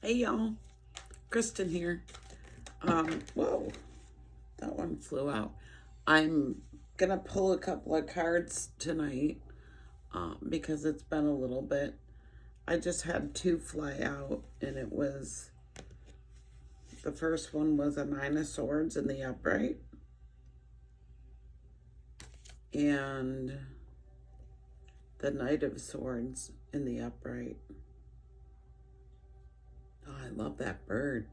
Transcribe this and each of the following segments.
Hey y'all, Kristen here. Whoa, that one flew out. I'm gonna pull a couple of cards tonight because it's been a little bit. I just had two fly out, and it was the first one was a Nine of Swords in the upright, and the Knight of Swords in the upright. Oh, I love that bird.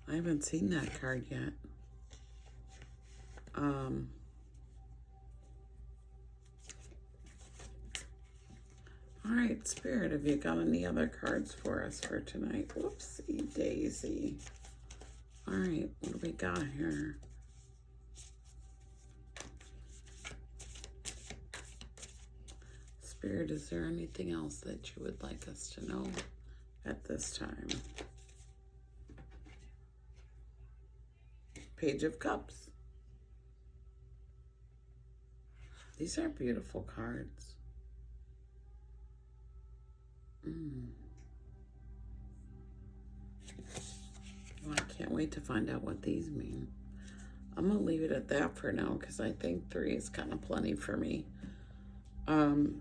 I haven't seen that card yet. All right, Spirit, have you got any other cards for us for tonight? Whoopsie daisy. All right, what do we got here? Spirit, is there anything else that you would like us to know at this time? Page of Cups. These are beautiful cards. Well, I can't wait to find out what these mean. I'm going to leave it at that for now because I think 3 is kind of plenty for me.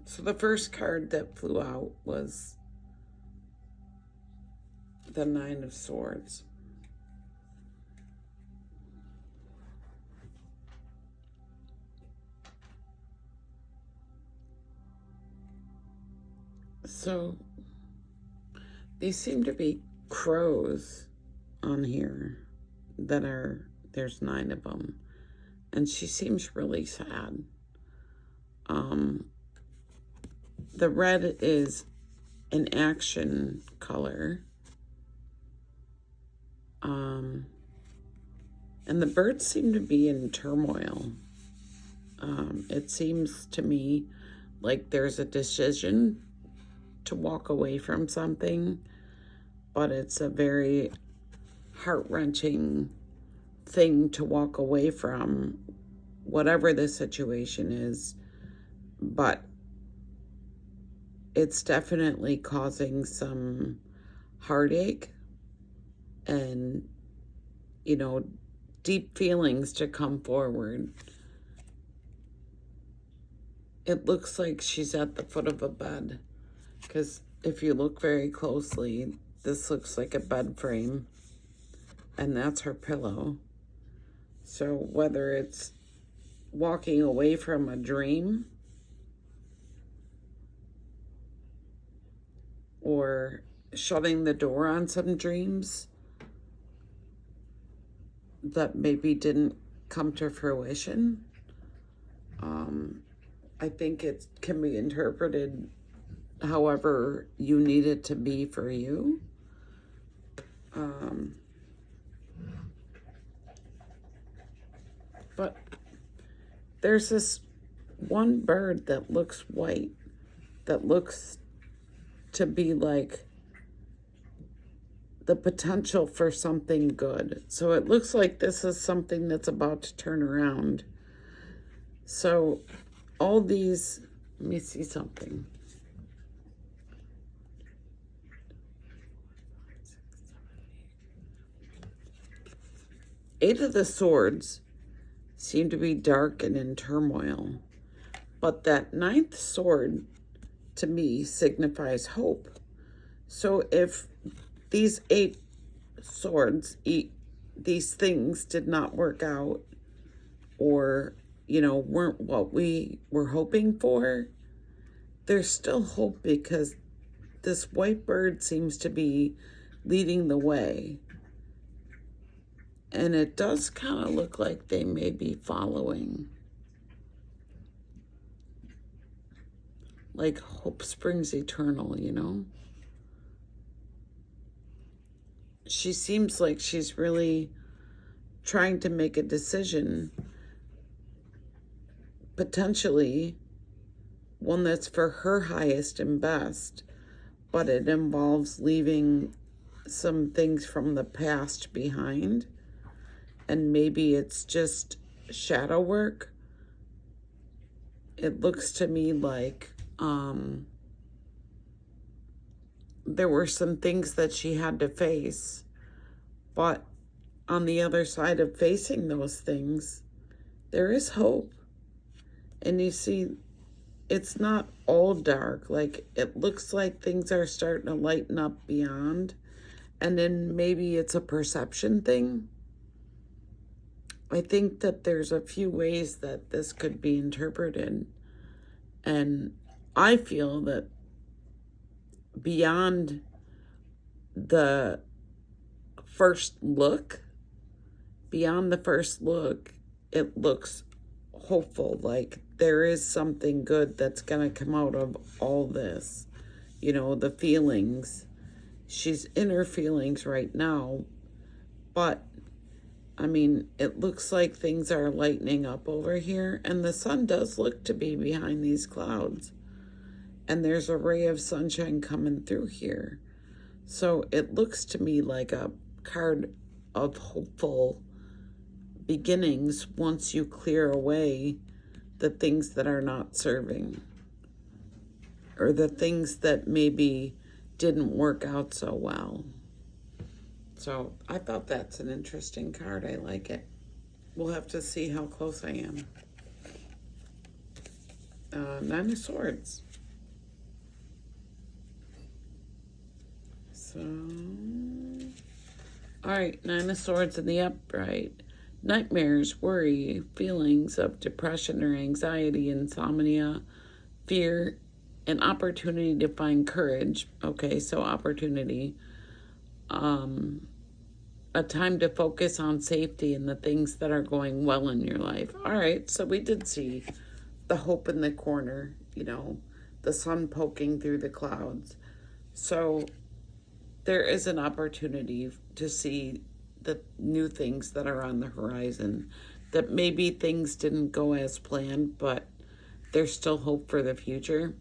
So the first card that flew out was the Nine of Swords. So these seem to be crows on here that are, there's 9 of them, and she seems really sad. The red is an action color, and the birds seem to be in turmoil. It seems to me like there's a decision to walk away from something, but it's a very heart-wrenching thing to walk away from, whatever the situation is, but it's definitely causing some heartache and, you know, deep feelings to come forward. It looks like she's at the foot of a bed, because if you look very closely, this looks like a bed frame, and that's her pillow. So whether it's walking away from a dream or shutting the door on some dreams that maybe didn't come to fruition, I think it can be interpreted however you need it to be for you. But there's this one bird that looks white, that looks to be like the potential for something good. So it looks like this is something that's about to turn around. So all these, let me see something. 8 of the Swords seem to be dark and in turmoil, but that 9th sword to me signifies hope. So if these 8 swords, these things did not work out, or, you know, weren't what we were hoping for, there's still hope, because this white bird seems to be leading the way. And it does kind of look like they may be following. Like hope springs eternal, you know? She seems like she's really trying to make a decision, potentially one that's for her highest and best, but it involves leaving some things from the past behind. And maybe it's just shadow work. It looks to me like there were some things that she had to face, but on the other side of facing those things, there is hope. And you see, it's not all dark. Like, it looks like things are starting to lighten up beyond. And then maybe it's a perception thing. I think that there's a few ways that this could be interpreted. And I feel that beyond the first look, it looks hopeful. Like there is something good that's going to come out of all this. You know, the feelings. She's in her feelings right now. But, I mean, it looks like things are lightening up over here. And the sun does look to be behind these clouds. And there's a ray of sunshine coming through here. So it looks to me like a card of hopeful beginnings once you clear away the things that are not serving, or the things that maybe didn't work out so well. So I thought that's an interesting card. I like it. We'll have to see how close I am. Nine of Swords. So, all right, Nine of Swords in the upright. Nightmares, worry, feelings of depression or anxiety, insomnia, fear, an opportunity to find courage. Okay, so opportunity. A time to focus on safety and the things that are going well in your life. All right, so we did see the hope in the corner, you know, the sun poking through the clouds. So there is an opportunity to see the new things that are on the horizon, that maybe things didn't go as planned, but there's still hope for the future.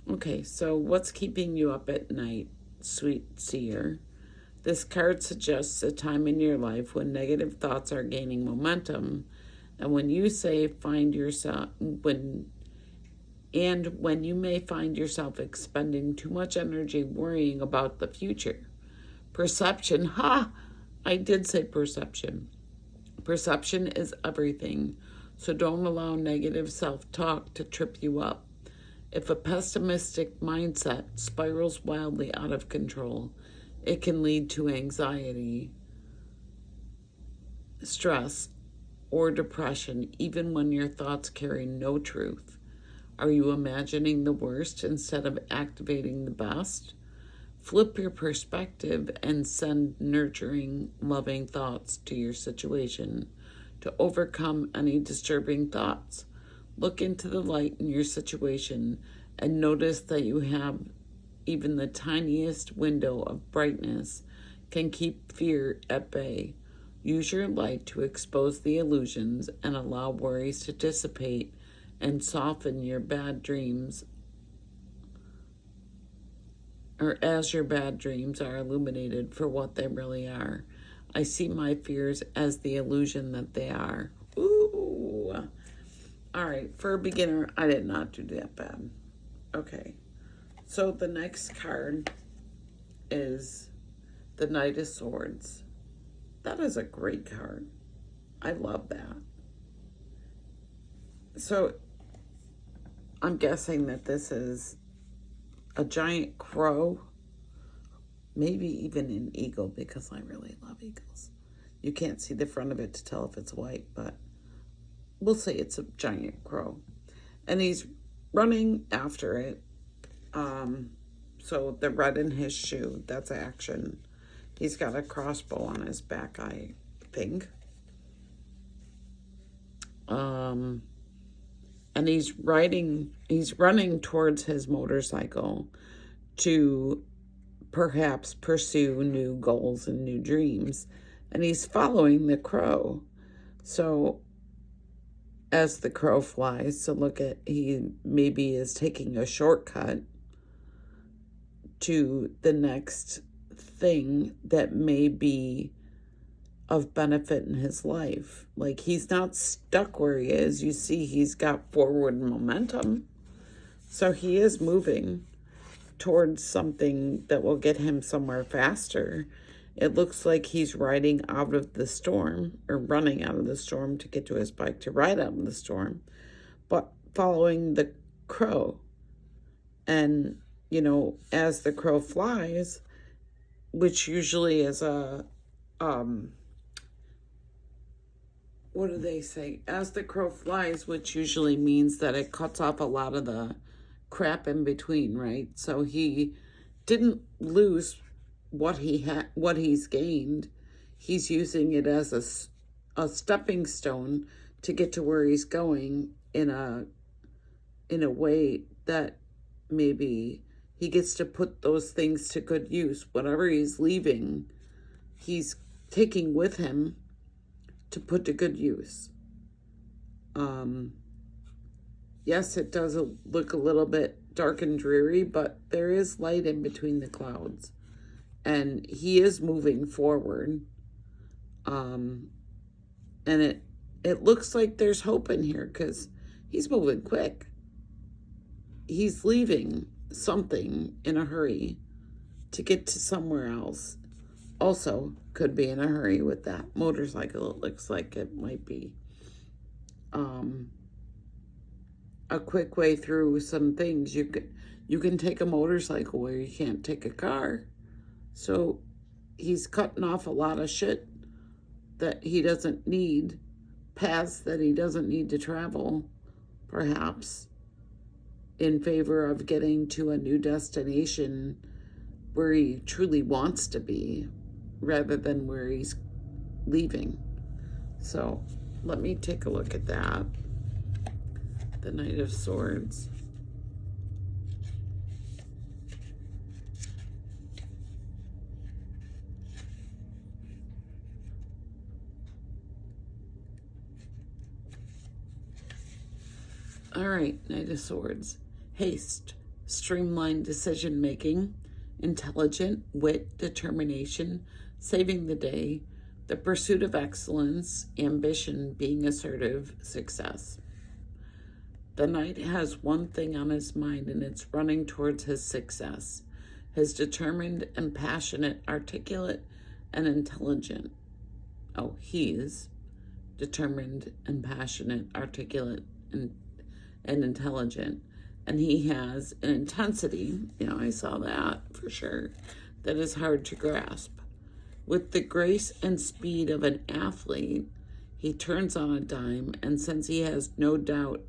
Okay, so what's keeping you up at night, sweet seer? This card suggests a time in your life when negative thoughts are gaining momentum, and when you may find yourself expending too much energy worrying about the future. Perception, I did say perception. Perception is everything, so don't allow negative self-talk to trip you up. If a pessimistic mindset spirals wildly out of control, it can lead to anxiety, stress, or depression, even when your thoughts carry no truth. Are you imagining the worst instead of activating the best? Flip your perspective and send nurturing, loving thoughts to your situation to overcome any disturbing thoughts. Look into the light in your situation and notice that you have even the tiniest window of brightness can keep fear at bay. Use your light to expose the illusions and allow worries to dissipate and soften your bad dreams, or as your bad dreams are illuminated for what they really are. I see my fears as the illusion that they are. Ooh. All right, for a beginner, I did not do that bad. Okay, so the next card is the Knight of Swords. That is a great card. I love that. So I'm guessing that this is a giant crow, maybe even an eagle, because I really love eagles. You can't see the front of it to tell if it's white, but we'll say it's a giant crow. And he's running after it. So the red in his shoe, that's action. He's got a crossbow on his back, I think. And he's running towards his motorcycle to perhaps pursue new goals and new dreams. And he's following the crow. So as the crow flies, so look at, he maybe is taking a shortcut to the next thing that may be of benefit in his life. Like, he's not stuck where he is. You see, he's got forward momentum. So he is moving towards something that will get him somewhere faster. It looks like he's riding out of the storm, or running out of the storm to get to his bike to ride out of the storm, but following the crow. And, you know, as the crow flies, which usually is a, what do they say? As the crow flies, which usually means that it cuts off a lot of the crap in between, right? So he didn't lose what he's gained. He's using it as a stepping stone to get to where he's going in a way that maybe he gets to put those things to good use. Whatever he's leaving, he's taking with him to put to good use. Yes, it does look a little bit dark and dreary, but there is light in between the clouds. And he is moving forward. And it looks like there's hope in here because he's moving quick. He's leaving something in a hurry to get to somewhere else. Also, could be in a hurry with that motorcycle. It looks like it might be a quick way through some things. You can take a motorcycle where you can't take a car. So he's cutting off a lot of shit that he doesn't need, paths that he doesn't need to travel, perhaps, in favor of getting to a new destination where he truly wants to be, rather than where he's leaving. So let me take a look at that. The Knight of Swords. All right, Knight of Swords. Haste, streamlined decision making, intelligent, wit, determination, saving the day, the pursuit of excellence, ambition, being assertive, success. The knight has one thing on his mind, and it's running towards his success. His determined and passionate, articulate and intelligent. Oh, he's determined and passionate, articulate and intelligent. And he has an intensity, I saw that for sure, that is hard to grasp. With the grace and speed of an athlete, he turns on a dime, and since he has no doubt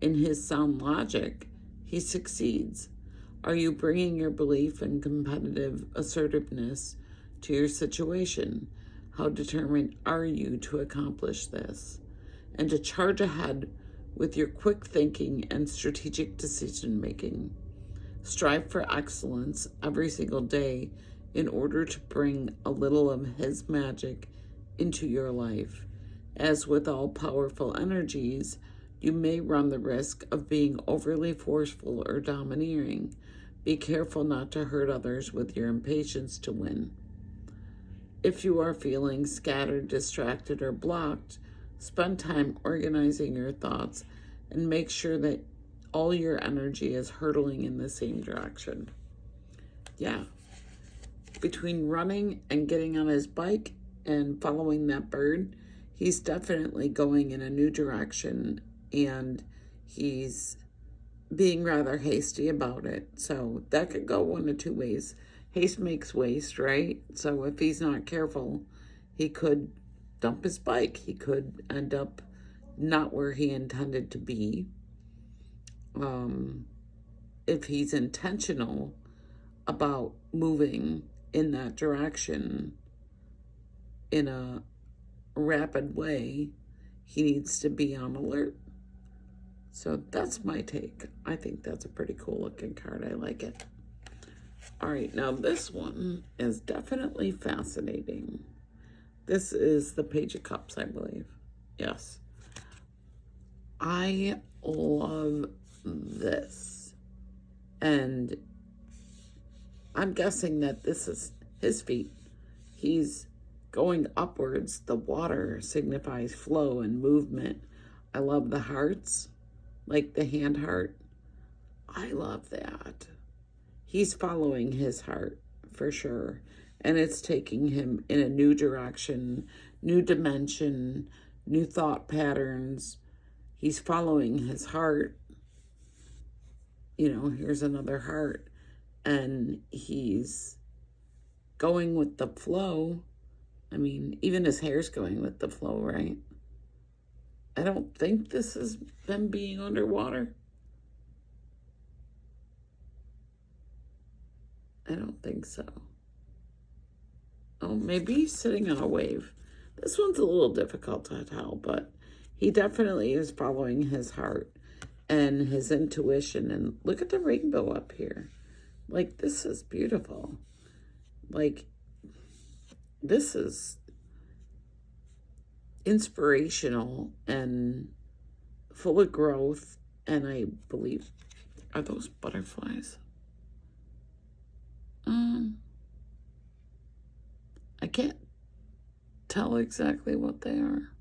in his sound logic, he succeeds. Are you bringing your belief and competitive assertiveness to your situation? How determined are you to accomplish this? And to charge ahead with your quick thinking and strategic decision making. Strive for excellence every single day in order to bring a little of his magic into your life. As with all powerful energies, you may run the risk of being overly forceful or domineering. Be careful not to hurt others with your impatience to win. If you are feeling scattered, distracted, or blocked, spend time organizing your thoughts and make sure that all your energy is hurtling in the same direction. Yeah. Between running and getting on his bike and following that bird, he's definitely going in a new direction, and he's being rather hasty about it. So that could go one of two ways. Haste makes waste, right? So if he's not careful, he could dump his bike. He could end up not where he intended to be. If he's intentional about moving in that direction in a rapid way, he needs to be on alert. So that's my take. I think that's a pretty cool looking card. I like it. All right, now this one is definitely fascinating. This is the Page of Cups, I believe. Yes. I love this. And I'm guessing that this is his feet. He's going upwards. The water signifies flow and movement. I love the hearts, like the hand heart. I love that. He's following his heart for sure. And it's taking him in a new direction, new dimension, new thought patterns. He's following his heart. Here's another heart. And he's going with the flow. I mean, even his hair's going with the flow, right? I don't think this is them being underwater. I don't think so. Oh, maybe he's sitting on a wave. This one's a little difficult to tell, but he definitely is following his heart and his intuition. And look at the rainbow up here. Like, this is beautiful. Like, this is inspirational and full of growth. And I believe, are those butterflies? I can't tell exactly what they are.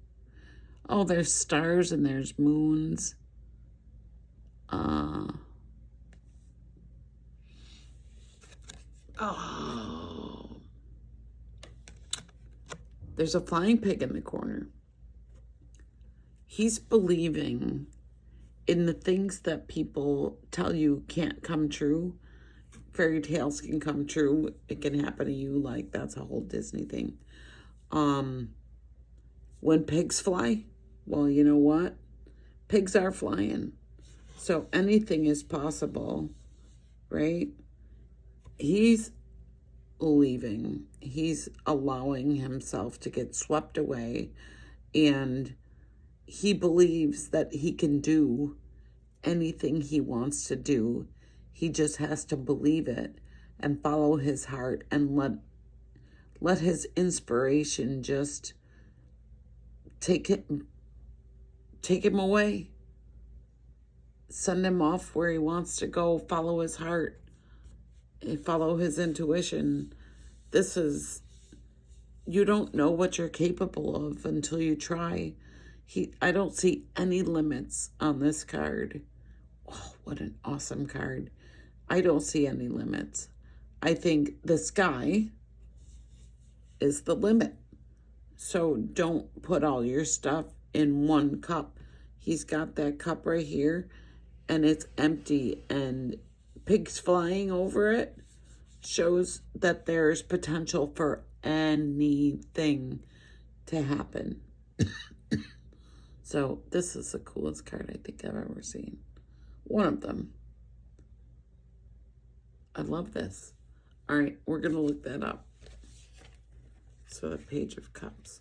Oh, there's stars and there's moons. Oh. There's a flying pig in the corner. He's believing in the things that people tell you can't come true. Fairy tales can come true. It can happen to you. Like, that's a whole Disney thing. When pigs fly, well, you know what? Pigs are flying. So anything is possible, right? He's leaving. He's allowing himself to get swept away. And he believes that he can do anything he wants to do. He just has to believe it and follow his heart and let his inspiration just take him away. Send him off where he wants to go. Follow his heart. Follow his intuition. You don't know what you're capable of until you try. I don't see any limits on this card. Oh, what an awesome card. I don't see any limits. I think the sky is the limit. So don't put all your stuff in one cup. He's got that cup right here and it's empty, and pigs flying over it shows that there's potential for anything to happen. So this is the coolest card I think I've ever seen. One of them. I love this. All right, we're going to look that up. So the Page of Cups.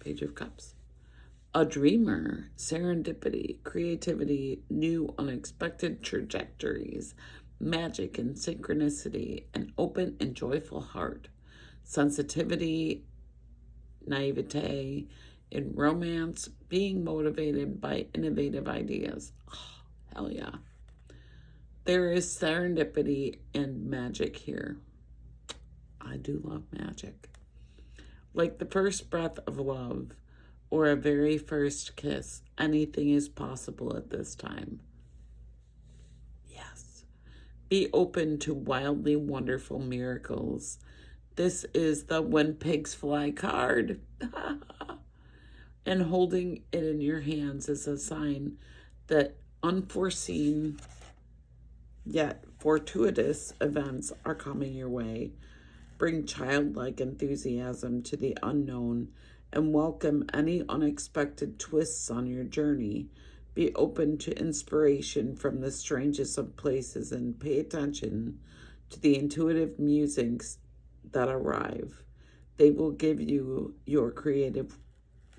Page of Cups. A dreamer, serendipity, creativity, new unexpected trajectories, magic and synchronicity, an open and joyful heart, sensitivity, naivete, in romance, being motivated by innovative ideas. Oh, hell yeah. There is serendipity and magic here. I do love magic. Like the first breath of love or a very first kiss, anything is possible at this time. Yes. Be open to wildly wonderful miracles. This is the When Pigs Fly card. And holding it in your hands is a sign that unforeseen yet fortuitous events are coming your way. Bring childlike enthusiasm to the unknown and welcome any unexpected twists on your journey. Be open to inspiration from the strangest of places and pay attention to the intuitive musings that arrive. They will give you your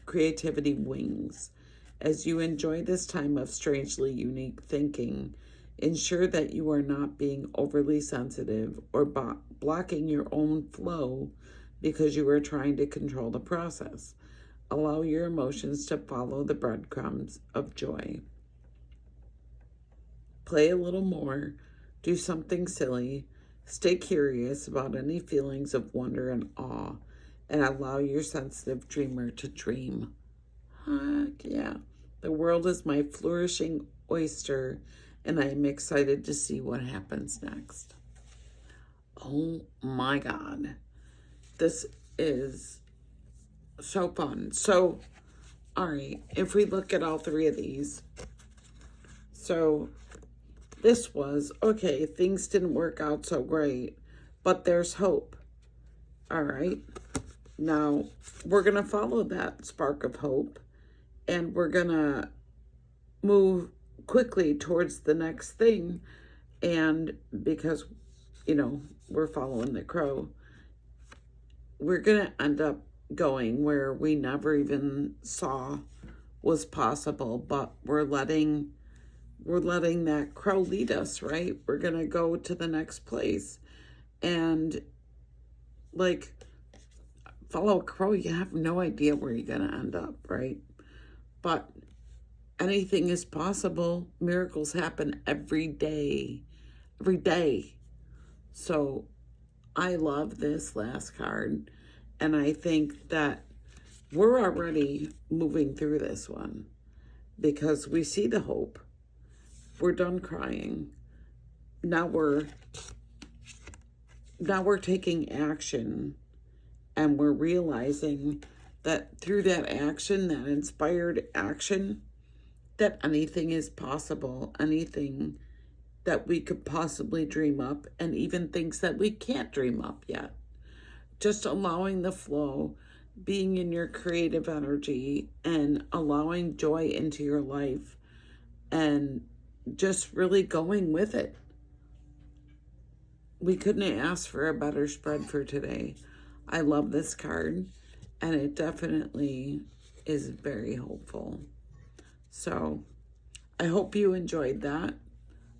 creativity wings. As you enjoy this time of strangely unique thinking, ensure that you are not being overly sensitive or blocking your own flow because you are trying to control the process. Allow your emotions to follow the breadcrumbs of joy. Play a little more, do something silly, stay curious about any feelings of wonder and awe, and allow your sensitive dreamer to dream. Heck yeah. The world is my flourishing oyster, and I am excited to see what happens next. Oh my God. This is so fun. So, all right, if we look at all three of these. So, this was, okay, things didn't work out so great, but there's hope. All right. Now, we're going to follow that spark of hope, and we're going to move quickly towards the next thing. And because, we're following the crow, we're going to end up going where we never even saw was possible, but we're letting that crow lead us, right? We're going to go to the next place. And like, follow a crow, you have no idea where you're going to end up, right? But anything is possible. Miracles happen every day. Every day. So I love this last card. And I think that we're already moving through this one because we see the hope. We're done crying. Now we're taking action, and we're realizing that through that action, that inspired action, that anything is possible, anything that we could possibly dream up, and even things that we can't dream up yet. Just allowing the flow, being in your creative energy, and allowing joy into your life, and just really going with it. We couldn't ask for a better spread for today. I love this card, and it definitely is very hopeful. So I hope you enjoyed that.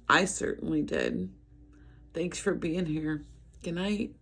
I certainly did. Thanks for being here. Good night.